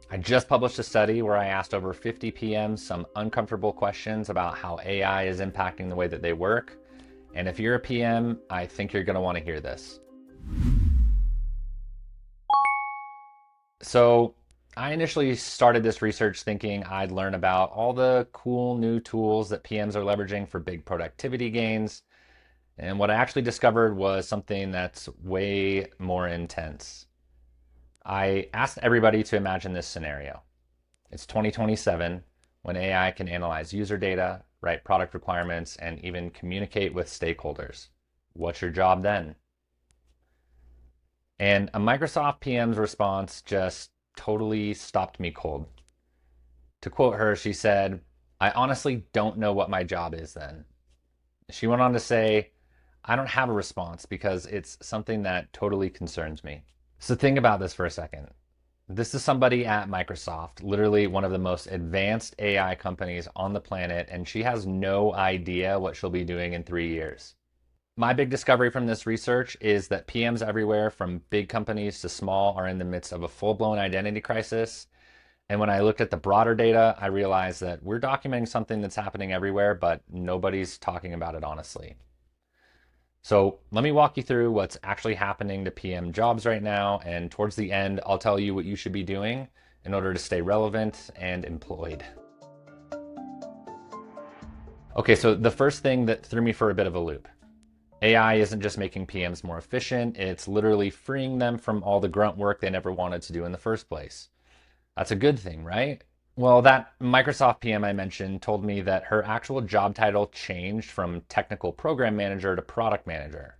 I just published a study where I asked over 50 PMs some uncomfortable questions about how AI is impacting the way that they work. And if you're a PM, I think you're going to want to hear this. So, I initially started this research thinking I'd learn about all the cool new tools that PMs are leveraging for big productivity gains. And what I actually discovered was something that's way more intense. I asked everybody to imagine this scenario. It's 2027 when AI can analyze user data, write product requirements, and even communicate with stakeholders. What's your job then? And a Microsoft PM's response just totally stopped me cold. To quote her, she said, "I honestly don't know what my job is then." She went on to say, "I don't have a response because it's something that totally concerns me." So think about this for a second. This is somebody at Microsoft, literally one of the most advanced AI companies on the planet, and she has no idea what she'll be doing in 3 years. My big discovery from this research is that PMs everywhere, from big companies to small, are in the midst of a full-blown identity crisis. And when I looked at the broader data, I realized that we're documenting something that's happening everywhere, but nobody's talking about it honestly. So let me walk you through what's actually happening to PM jobs right now. And towards the end, I'll tell you what you should be doing in order to stay relevant and employed. Okay, so the first thing that threw me for a bit of a loop. AI isn't just making PMs more efficient, it's literally freeing them from all the grunt work they never wanted to do in the first place. That's a good thing, right? Well, that Microsoft PM I mentioned told me that her actual job title changed from technical program manager to product manager.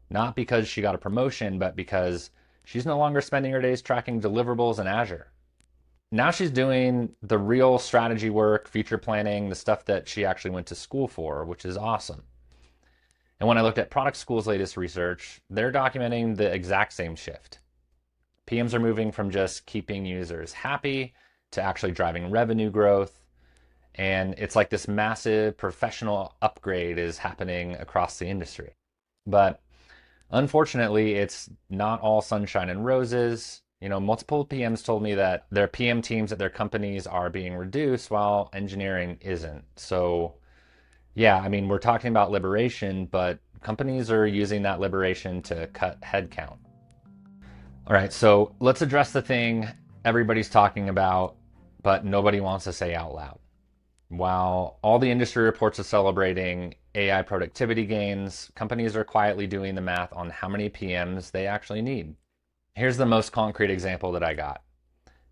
Not because she got a promotion, but because she's no longer spending her days tracking deliverables in Azure. Now she's doing the real strategy work, feature planning, the stuff that she actually went to school for, which is awesome. And when I looked at Product School's latest research, they're documenting the exact same shift. PMs are moving from just keeping users happy to actually driving revenue growth. And it's like this massive professional upgrade is happening across the industry. But unfortunately, it's not all sunshine and roses. Multiple PMs told me that their PM teams at their companies are being reduced while engineering isn't. So, yeah, I mean, we're talking about liberation, but companies are using that liberation to cut headcount. All right, so let's address the thing everybody's talking about, but nobody wants to say out loud. While all the industry reports are celebrating AI productivity gains, companies are quietly doing the math on how many PMs they actually need. Here's the most concrete example that I got.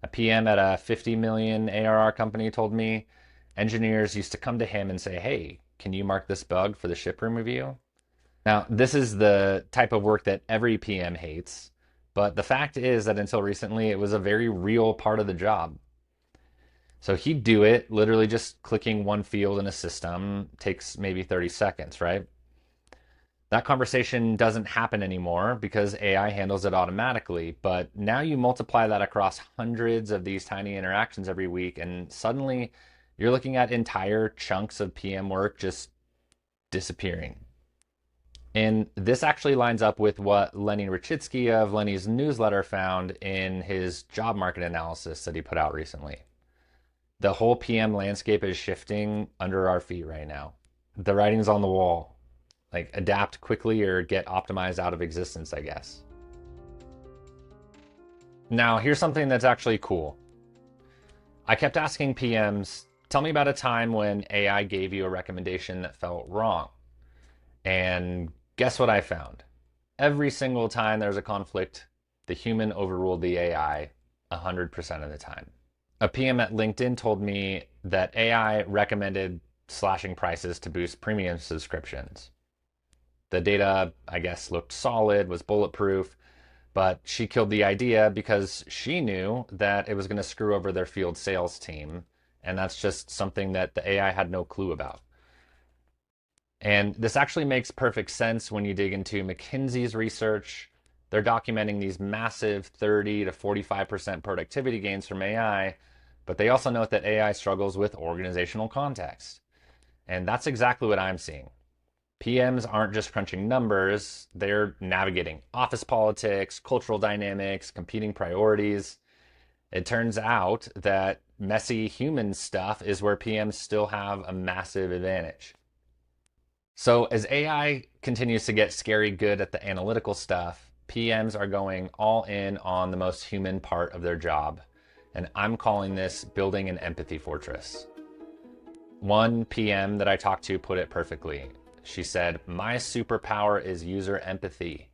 A PM at a 50 million ARR company told me engineers used to come to him and say, "Hey, can you mark this bug for the shiproom review?" Now, this is the type of work that every PM hates, but the fact is that until recently, it was a very real part of the job. So he'd do it, literally just clicking one field in a system takes maybe 30 seconds, right? That conversation doesn't happen anymore because AI handles it automatically. But now you multiply that across hundreds of these tiny interactions every week, and suddenly you're looking at entire chunks of PM work just disappearing. And this actually lines up with what Lenny Rachitsky of Lenny's newsletter found in his job market analysis that he put out recently. The whole PM landscape is shifting under our feet right now. The writing's on the wall. Like, adapt quickly or get optimized out of existence, I guess. Now, here's something that's actually cool. I kept asking PMs, tell me about a time when AI gave you a recommendation that felt wrong. And guess what I found? Every single time there's a conflict, the human overruled the AI 100% of the time. A PM at LinkedIn told me that AI recommended slashing prices to boost premium subscriptions. The data, I guess, looked solid, was bulletproof, but she killed the idea because she knew that it was going to screw over their field sales team. And that's just something that the AI had no clue about. And this actually makes perfect sense when you dig into McKinsey's research. They're documenting these massive 30 to 45% productivity gains from AI, but they also note that AI struggles with organizational context. And that's exactly what I'm seeing. PMs aren't just crunching numbers, they're navigating office politics, cultural dynamics, competing priorities. It turns out that messy human stuff is where PMs still have a massive advantage. So as AI continues to get scary good at the analytical stuff, PMs are going all in on the most human part of their job. And I'm calling this building an empathy fortress. One PM that I talked to put it perfectly. She said, "My superpower is user empathy.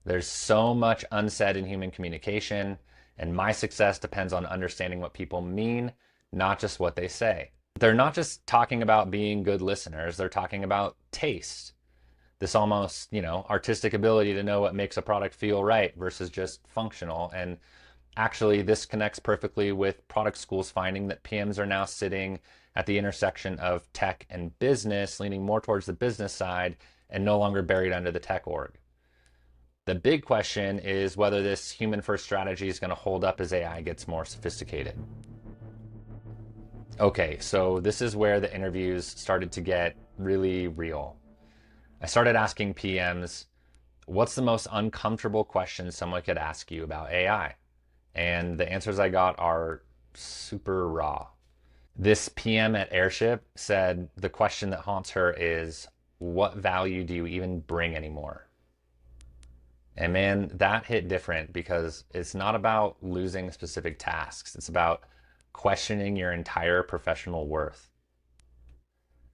There's so much unsaid in human communication, and my success depends on understanding what people mean, not just what they say." They're not just talking about being good listeners, they're talking about taste. This almost, artistic ability to know what makes a product feel right versus just functional. And actually, this connects perfectly with product schools finding that PMs are now sitting at the intersection of tech and business, leaning more towards the business side and no longer buried under the tech org. The big question is whether this human first strategy is going to hold up as AI gets more sophisticated. Okay, so this is where the interviews started to get really real. I started asking PMs, what's the most uncomfortable question someone could ask you about AI? And the answers I got are super raw. This PM at Airship said the question that haunts her is, what value do you even bring anymore? And man, that hit different because it's not about losing specific tasks. It's about questioning your entire professional worth.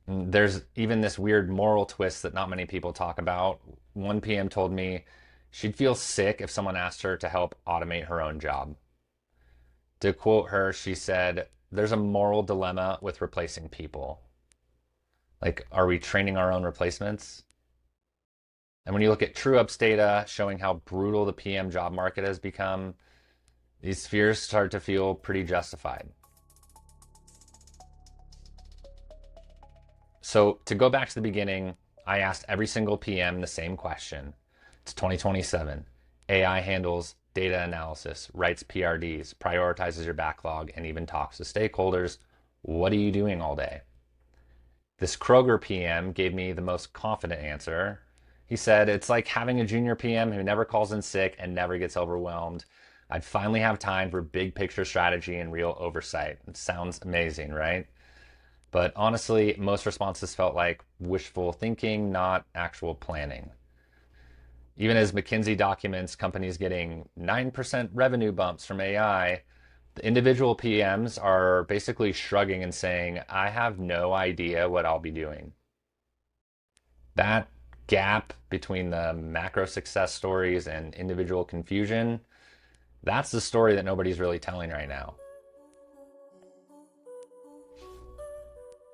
And there's even this weird moral twist that not many people talk about. One PM told me she'd feel sick if someone asked her to help automate her own job. To quote her, she said, "There's a moral dilemma with replacing people. Like, are we training our own replacements?" And when you look at TrueUp's data showing how brutal the PM job market has become, these fears start to feel pretty justified. So to go back to the beginning, I asked every single PM the same question. It's 2027. AI handles data analysis, writes PRDs, prioritizes your backlog, and even talks to stakeholders. What are you doing all day? This Kroger PM gave me the most confident answer. He said, "It's like having a junior PM who never calls in sick and never gets overwhelmed. I'd finally have time for big picture strategy and real oversight." It sounds amazing, right? But honestly, most responses felt like wishful thinking, not actual planning. Even as McKinsey documents companies getting 9% revenue bumps from AI, the individual PMs are basically shrugging and saying, "I have no idea what I'll be doing." That gap between the macro success stories and individual confusion, that's the story that nobody's really telling right now.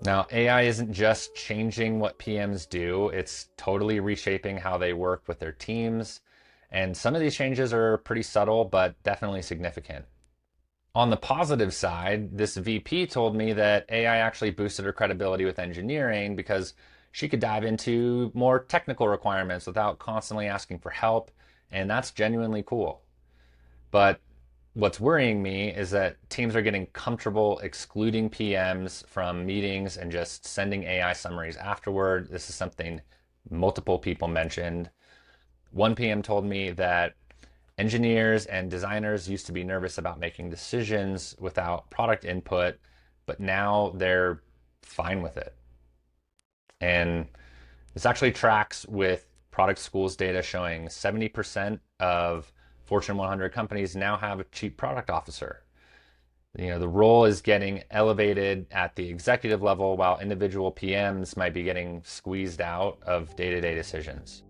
Now, AI isn't just changing what PMs do, it's totally reshaping how they work with their teams. And some of these changes are pretty subtle, but definitely significant. On the positive side, this VP told me that AI actually boosted her credibility with engineering because she could dive into more technical requirements without constantly asking for help. And that's genuinely cool. But what's worrying me is that teams are getting comfortable excluding PMs from meetings and just sending AI summaries afterward. This is something multiple people mentioned. One PM told me that engineers and designers used to be nervous about making decisions without product input, but now they're fine with it. And this actually tracks with product schools data showing 70% of Fortune 100 companies now have a chief product officer. The role is getting elevated at the executive level while individual PMs might be getting squeezed out of day-to-day decisions.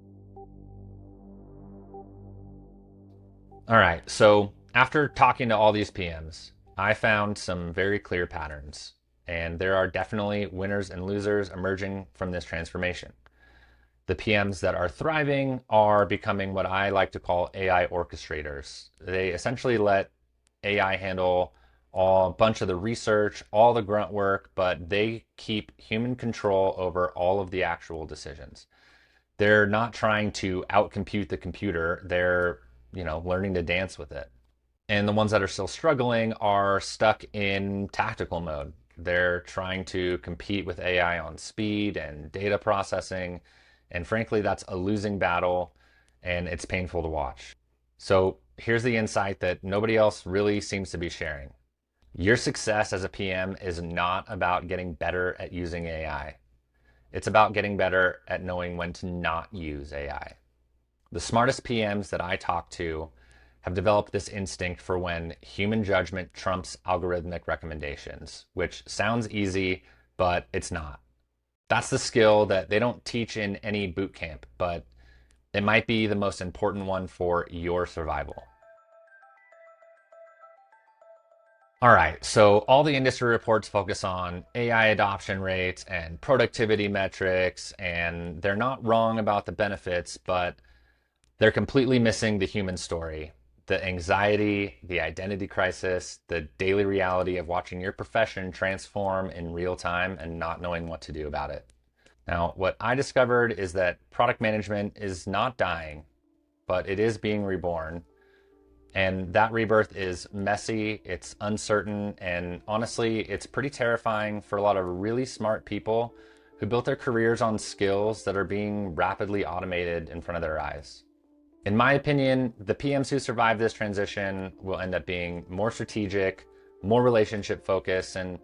All right, so after talking to all these PMs, I found some very clear patterns, and there are definitely winners and losers emerging from this transformation. The PMs that are thriving are becoming what I like to call AI orchestrators. They essentially let AI handle a bunch of the research, all the grunt work, but they keep human control over all of the actual decisions. They're not trying to outcompute the computer. They're, learning to dance with it. And the ones that are still struggling are stuck in tactical mode. They're trying to compete with AI on speed and data processing. And frankly, that's a losing battle and it's painful to watch. So here's the insight that nobody else really seems to be sharing. Your success as a PM is not about getting better at using AI. It's about getting better at knowing when to not use AI. The smartest PMs that I talk to have developed this instinct for when human judgment trumps algorithmic recommendations, which sounds easy, but it's not. That's the skill that they don't teach in any boot camp, but it might be the most important one for your survival. All right, so all the industry reports focus on AI adoption rates and productivity metrics, and they're not wrong about the benefits, but they're completely missing the human story, the anxiety, the identity crisis, the daily reality of watching your profession transform in real time and not knowing what to do about it. Now, what I discovered is that product management is not dying, but it is being reborn. And that rebirth is messy, it's uncertain, and honestly, it's pretty terrifying for a lot of really smart people who built their careers on skills that are being rapidly automated in front of their eyes. In my opinion, the PMs who survive this transition will end up being more strategic, more relationship focused, and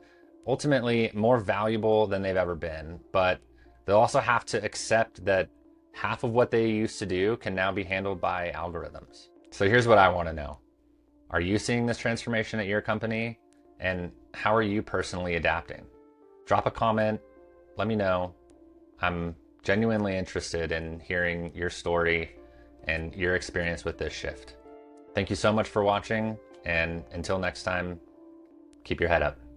ultimately more valuable than they've ever been. But they'll also have to accept that half of what they used to do can now be handled by algorithms. So here's what I want to know. Are you seeing this transformation at your company? And how are you personally adapting? Drop a comment, let me know. I'm genuinely interested in hearing your story and your experience with this shift. Thank you so much for watching, and until next time, keep your head up.